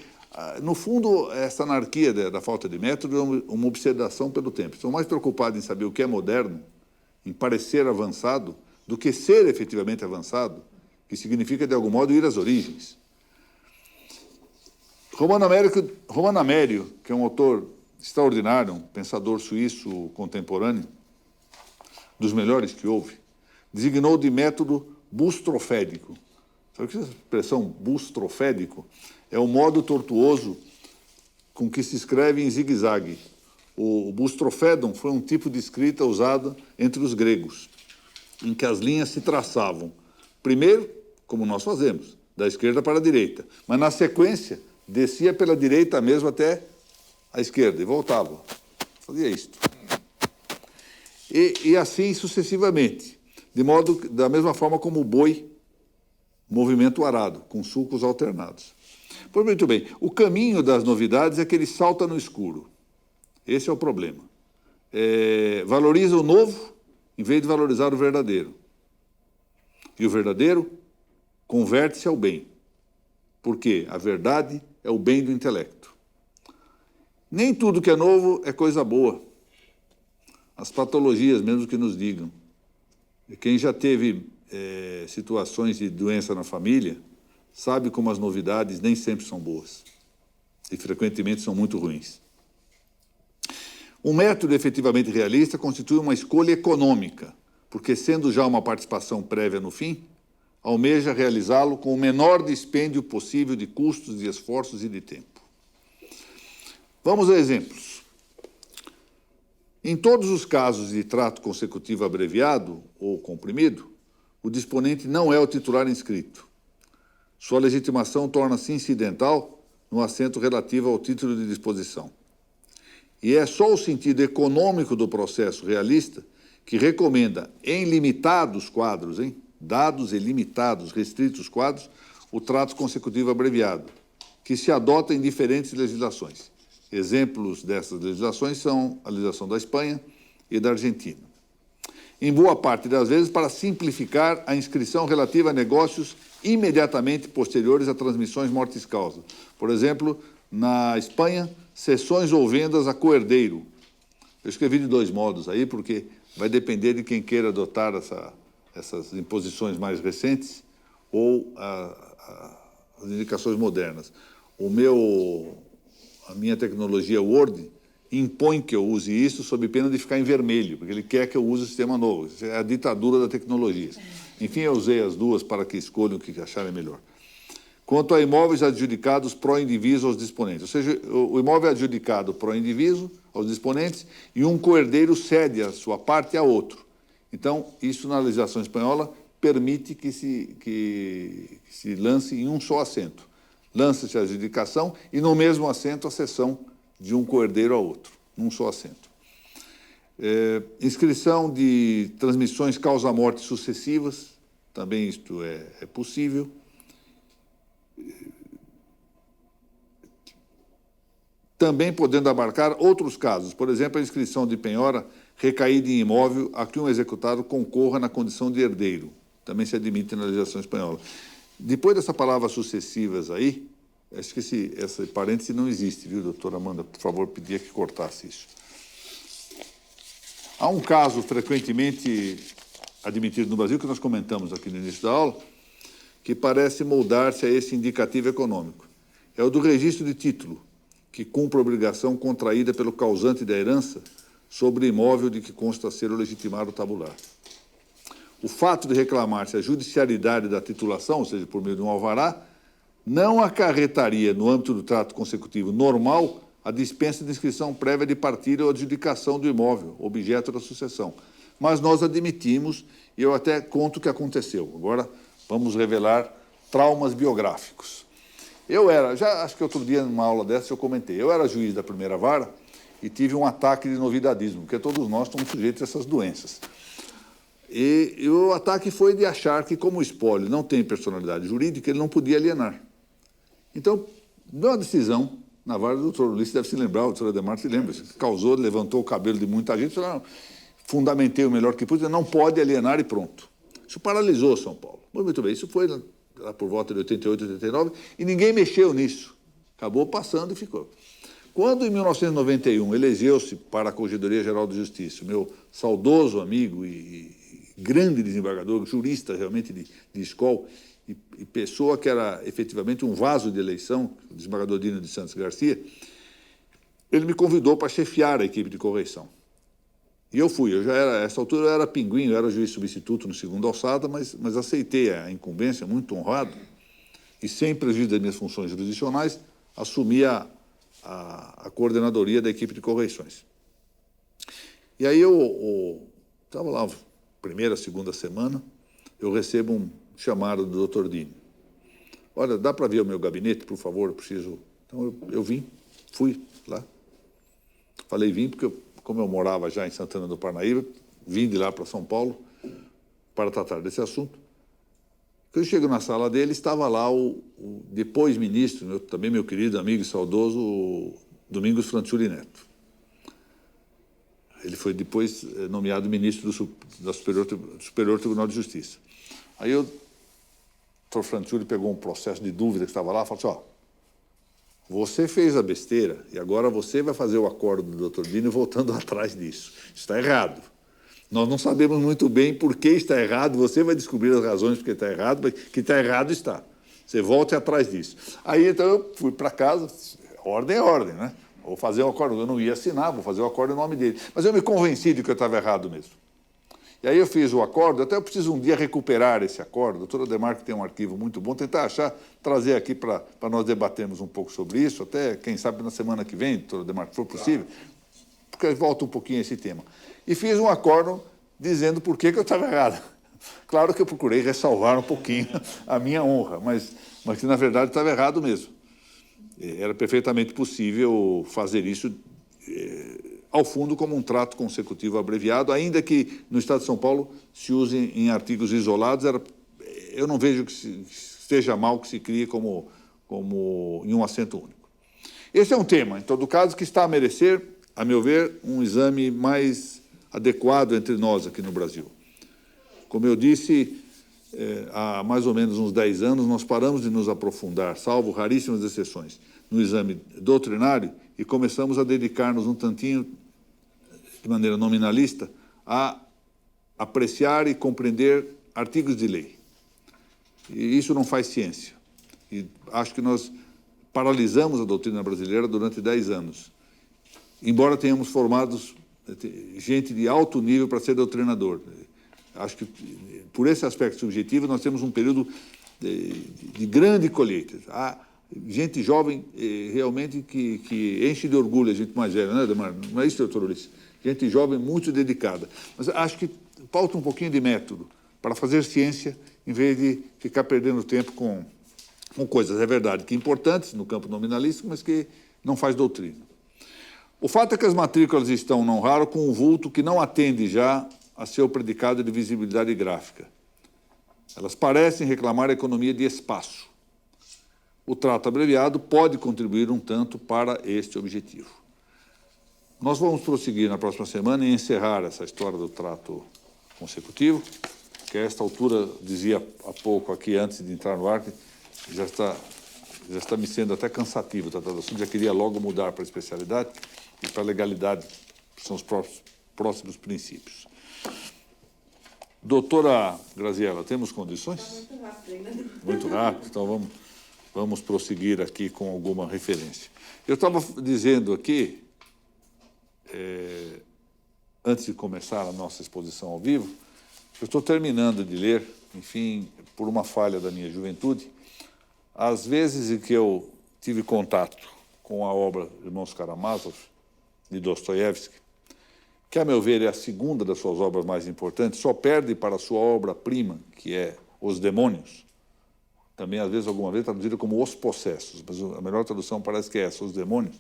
no fundo, essa anarquia da falta de método é uma obsedação pelo tempo. Estão mais preocupados em saber o que é moderno, em parecer avançado, do que ser efetivamente avançado, que significa, de algum modo, ir às origens. Romano Amério, que é um autor extraordinário, um pensador suíço contemporâneo, dos melhores que houve, designou de método bustrofédico. Sabe o que é essa expressão bustrofédico? É o modo tortuoso com que se escreve em zigue-zague. O bustrofédon foi um tipo de escrita usado entre os gregos, em que as linhas se traçavam, primeiro, como nós fazemos, da esquerda para a direita, mas na sequência descia pela direita mesmo até a esquerda e voltava. Fazia isto. E assim sucessivamente, da mesma forma como o boi, movimento arado, com sulcos alternados. Pois muito bem, o caminho das novidades é que ele salta no escuro. Esse é o problema. Valoriza o novo em vez de valorizar o verdadeiro. E o verdadeiro converte-se ao bem, porque a verdade é o bem do intelecto. Nem tudo que é novo é coisa boa. As patologias, mesmo que nos digam. Quem já teve situações de doença na família, sabe como as novidades nem sempre são boas. E frequentemente são muito ruins. Um método efetivamente realista constitui uma escolha econômica, porque, sendo já uma participação prévia no fim, almeja realizá-lo com o menor dispêndio possível de custos, de esforços e de tempo. Vamos a exemplos. Em todos os casos de trato consecutivo abreviado ou comprimido, o disponente não é o titular inscrito. Sua legitimação torna-se incidental no assento relativo ao título de disposição. E é só o sentido econômico do processo realista que recomenda, em limitados quadros, dados e limitados, restritos quadros, o trato consecutivo abreviado, que se adota em diferentes legislações. Exemplos dessas legislações são a legislação da Espanha e da Argentina. Em boa parte das vezes, para simplificar a inscrição relativa a negócios imediatamente posteriores a transmissões mortis-causa. Por exemplo, na Espanha, cessões ou vendas a coerdeiro. Eu escrevi de dois modos aí, porque vai depender de quem queira adotar essas imposições mais recentes ou as indicações modernas. A minha tecnologia Word impõe que eu use isso sob pena de ficar em vermelho, porque ele quer que eu use o sistema novo. Isso é a ditadura da tecnologia. Enfim, eu usei as duas para que escolham o que acharem melhor. Quanto a imóveis adjudicados pro indiviso aos disponentes, ou seja, o imóvel é adjudicado pro indiviso aos disponentes e um coerdeiro cede a sua parte a outro. Então, isso na legislação espanhola permite que se lance em um só assento. Lança-se a adjudicação e no mesmo assento a cessão de um coerdeiro a outro, num só assento. Inscrição de transmissões causa-morte sucessivas, também isto é possível. Também podendo abarcar outros casos, por exemplo, a inscrição de penhora recaída em imóvel a que um executado concorra na condição de herdeiro. Também se admite na legislação espanhola. Depois dessa palavra sucessivas aí, acho que esse parêntese não existe, viu, doutora Amanda? Por favor, pedia que cortasse isso. Há um caso frequentemente admitido no Brasil, que nós comentamos aqui no início da aula, que parece moldar-se a esse indicativo econômico. É o do registro de título, que cumpre a obrigação contraída pelo causante da herança sobre o imóvel de que consta ser o legitimado tabular. O fato de reclamar-se a judicialidade da titulação, ou seja, por meio de um alvará, não acarretaria, no âmbito do trato consecutivo normal, a dispensa de inscrição prévia de partilha ou adjudicação do imóvel, objeto da sucessão. Mas nós admitimos, e eu até conto o que aconteceu. Agora vamos revelar traumas biográficos. Acho que outro dia, numa aula dessa, eu comentei, eu era juiz da primeira vara e tive um ataque de novidadismo, porque todos nós estamos sujeitos a essas doenças. E o ataque foi de achar que, como o espólio não tem personalidade jurídica, ele não podia alienar. Então, deu uma decisão, na vara do doutor Ulisses deve se lembrar, o doutor Ademar se lembra, causou, levantou o cabelo de muita gente, falou, não, fundamentei o melhor que pude, não pode alienar e pronto. Isso paralisou São Paulo. Muito bem, isso foi lá por volta de 88, 89, e ninguém mexeu nisso. Acabou passando e ficou. Quando, em 1991, elegeu-se para a Corregedoria Geral de Justiça, meu saudoso amigo e grande desembargador, jurista realmente de escola, e pessoa que era efetivamente um vaso de eleição, o desembargador Dino de Santos Garcia, ele me convidou para chefiar a equipe de correição. E eu fui, a essa altura eu era pinguim, eu era juiz substituto no segundo alçada, mas aceitei a incumbência, muito honrado, e sem prejuízo das minhas funções jurisdicionais, assumi a coordenadoria da equipe de correições. E aí eu estava lá, primeira, segunda semana, eu recebo um chamado do Dr. Dini. Olha, dá para ver o meu gabinete, por favor, eu preciso... Então eu fui lá. Falei vim porque, como eu morava já em Santana do Parnaíba, vim de lá para São Paulo para tratar desse assunto. Quando eu chego na sala dele, estava lá o depois ministro, também meu querido amigo e saudoso, o Domingos Franciuli Neto. Ele foi depois nomeado ministro do Superior Tribunal de Justiça. Aí o doutor Franciuli pegou um processo de dúvida que estava lá e falou assim, você fez a besteira e agora você vai fazer o acordo do doutor Dini voltando atrás disso. Isso está errado. Nós não sabemos muito bem por que está errado, você vai descobrir as razões porque está errado, mas que está errado está. Você volte atrás disso. Aí, então, eu fui para casa, ordem é ordem, né? Vou fazer o acordo, eu não ia assinar, vou fazer o acordo em nome dele. Mas eu me convenci de que eu estava errado mesmo. E aí eu fiz o acordo, até eu preciso um dia recuperar esse acordo. O doutor Ademar, que tem um arquivo muito bom, tentar trazer aqui para nós debatermos um pouco sobre isso, até, quem sabe, na semana que vem, doutor Ademar, se for possível, porque volta um pouquinho a esse tema. E fiz um acordo dizendo por que eu estava errado. Claro que eu procurei ressalvar um pouquinho a minha honra, mas que, na verdade, estava errado mesmo. era perfeitamente possível fazer isso ao fundo como um trato consecutivo abreviado, ainda que no Estado de São Paulo se use em artigos isolados. Eu não vejo que seja mal que se crie como em um acento único. Esse é um tema, em todo caso, que está a merecer, a meu ver, um exame mais adequado entre nós aqui no Brasil. Como eu disse, há mais ou menos uns 10 anos, nós paramos de nos aprofundar, salvo raríssimas exceções, no exame doutrinário e começamos a dedicar-nos um tantinho, de maneira nominalista, a apreciar e compreender artigos de lei. E isso não faz ciência. E acho que nós paralisamos a doutrina brasileira durante 10 anos, embora tenhamos formado gente de alto nível para ser doutrinador. Acho que, por esse aspecto subjetivo, nós temos um período de grande colheita. Há gente jovem realmente que enche de orgulho a gente mais velha, não é, Ademar? Não é isso, doutor Ulisses? Gente jovem muito dedicada. Mas acho que falta um pouquinho de método para fazer ciência, em vez de ficar perdendo tempo com coisas, é verdade, que importantes no campo nominalístico, mas que não faz doutrina. O fato é que as matrículas estão, não raro, com um vulto que não atende já a seu predicado de visibilidade gráfica. Elas parecem reclamar a economia de espaço. O trato abreviado pode contribuir um tanto para este objetivo. Nós vamos prosseguir na próxima semana e encerrar essa história do trato consecutivo, que a esta altura, dizia há pouco aqui, antes de entrar no ar, já está me sendo até cansativo tratar do assunto, já queria logo mudar para a especialidade e para a legalidade, que são os próximos princípios. Doutora Graziella, temos condições? Está muito rápido ainda. Muito rápido, então vamos prosseguir aqui com alguma referência. Eu estava dizendo aqui, antes de começar a nossa exposição ao vivo, eu estou terminando de ler, enfim, por uma falha da minha juventude, as vezes em que eu tive contato com a obra Irmãos Karamazov, de Dostoiévski, que, a meu ver, é a segunda das suas obras mais importantes, só perde para a sua obra-prima, que é Os Demônios, também, às vezes, alguma vez traduzida como Os Possessos, mas a melhor tradução parece que é essa, Os Demônios.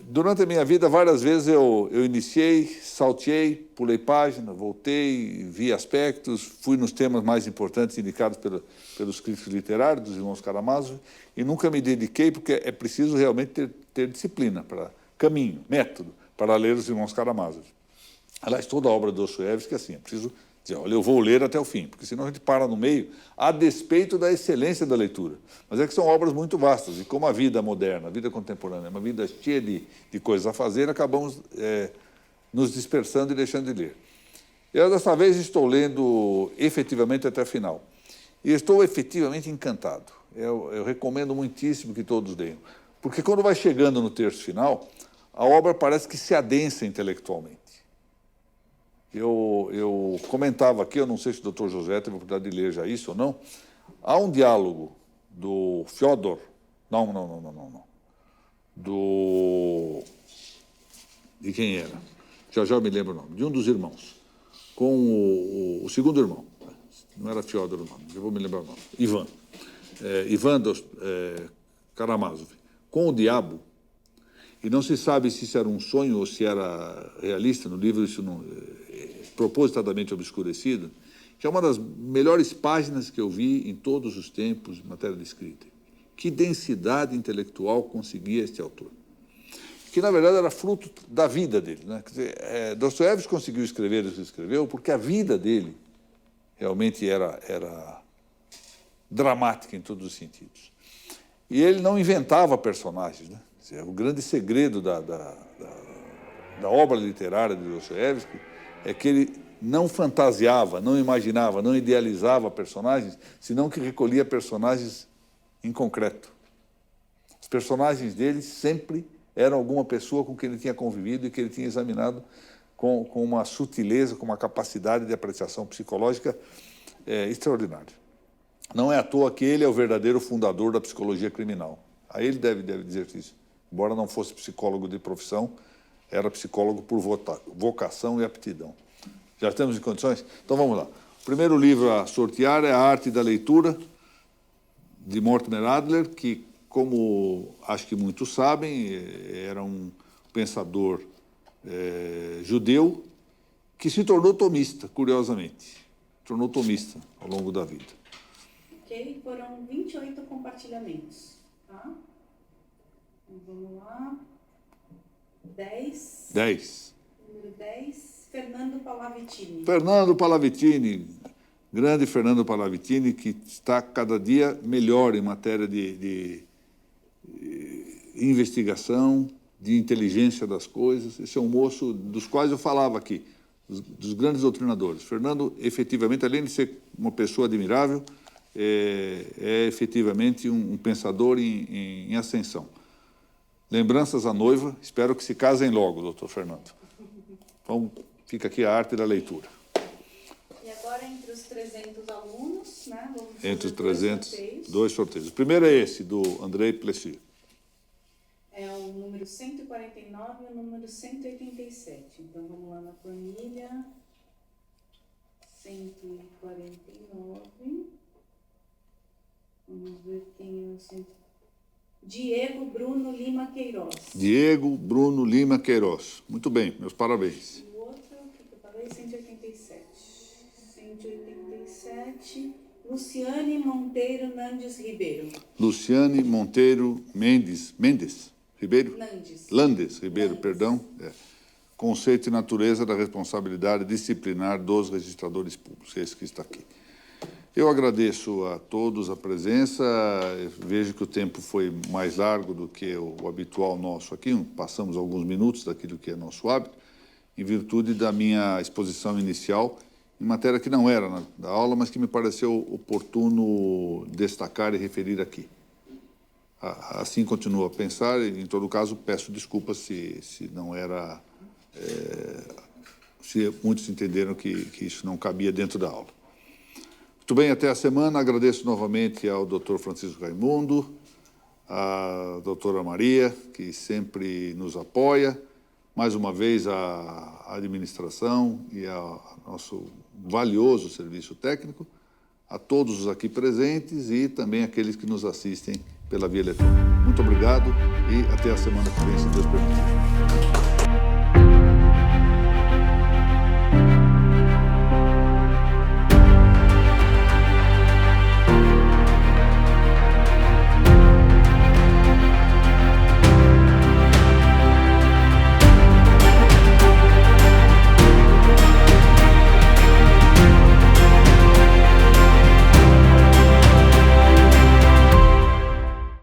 Durante a minha vida, várias vezes eu iniciei, salteei, pulei página, voltei, vi aspectos, fui nos temas mais importantes indicados pelos críticos literários, dos irmãos Karamazov, e nunca me dediquei, porque é preciso realmente ter disciplina, caminho, método, para ler os irmãos Karamazov. Aliás, toda a obra do Dostoiévski é assim, é preciso dizer, olha, eu vou ler até o fim, porque senão a gente para no meio, a despeito da excelência da leitura. Mas é que são obras muito vastas, e como a vida moderna, a vida contemporânea, é uma vida cheia de coisas a fazer, acabamos nos dispersando e deixando de ler. Eu, dessa vez, estou lendo efetivamente até o final. E estou efetivamente encantado. Eu recomendo muitíssimo que todos leiam. Porque quando vai chegando no terço final, a obra parece que se adensa intelectualmente. Eu comentava aqui, eu não sei se o doutor José teve a oportunidade de ler já isso ou não, há um diálogo do Fyodor, de quem era? Já eu me lembro o nome, de um dos irmãos, com o segundo irmão, não era Fyodor o nome, eu vou me lembrar o nome, Ivan Karamazov, com o diabo, e não se sabe se isso era um sonho ou se era realista, no livro isso não propositadamente obscurecido, que é uma das melhores páginas que eu vi em todos os tempos em matéria de escrita. Que densidade intelectual conseguia este autor. Que, na verdade, era fruto da vida dele, né? Quer dizer, Dostoiévski conseguiu escrever o que escreveu porque a vida dele realmente era dramática em todos os sentidos. E ele não inventava personagens, né? Quer dizer, o grande segredo da obra literária de Dostoiévski é que ele não fantasiava, não imaginava, não idealizava personagens, senão que recolhia personagens em concreto. Os personagens dele sempre eram alguma pessoa com quem ele tinha convivido e que ele tinha examinado com uma sutileza, com uma capacidade de apreciação psicológica extraordinária. Não é à toa que ele é o verdadeiro fundador da psicologia criminal. A ele deve dizer isso. Embora não fosse psicólogo de profissão, era psicólogo por vocação e aptidão. Já estamos em condições? Então vamos lá. O primeiro livro a sortear é A Arte da Leitura, de Mortimer Adler, que como acho que muitos sabem, era um pensador judeu que se tornou tomista, curiosamente. Tornou tomista ao longo da vida. Ok, foram 28 compartilhamentos, tá? Então, vamos lá. 10. Número 10, Fernando Pallavitini. Fernando Pallavitini, grande Fernando Pallavitini, que está cada dia melhor em matéria de investigação, de inteligência das coisas. Esse é um moço dos quais eu falava aqui, dos grandes doutrinadores. Fernando, efetivamente, além de ser uma pessoa admirável, é efetivamente um pensador em ascensão. Lembranças à noiva, espero que se casem logo, doutor Fernando. Então, fica aqui a arte da leitura. E agora, entre os 300 alunos, né? Vamos Entre os fazer 300, dois sorteios. O primeiro é esse, do Andrei Plessis. É o número 149 e o número 187. Então, vamos lá na planilha. 149. Vamos ver quem é o 149. Diego Bruno Lima Queiroz. Diego Bruno Lima Queiroz. Muito bem, meus parabéns. E o outro, que eu falei, 187. 187. Luciane Monteiro Nandes Ribeiro. Luciane Monteiro Mendes Ribeiro? Landes Ribeiro, perdão. Conceito e natureza da responsabilidade disciplinar dos registradores públicos. Esse que está aqui. Eu agradeço a todos a presença. Vejo que o tempo foi mais largo do que o habitual nosso aqui. Passamos alguns minutos daquilo que é nosso hábito, em virtude da minha exposição inicial, em matéria que não era da aula, mas que me pareceu oportuno destacar e referir aqui. Assim continuo a pensar, e, em todo caso, peço desculpas se não era... se muitos entenderam que isso não cabia dentro da aula. Muito bem, até a semana. Agradeço novamente ao Dr. Francisco Raimundo, à doutora Maria, que sempre nos apoia, mais uma vez a administração e ao nosso valioso serviço técnico, a todos os aqui presentes e também aqueles que nos assistem pela via eletrônica. Muito obrigado e até a semana que vem, se Deus permitir.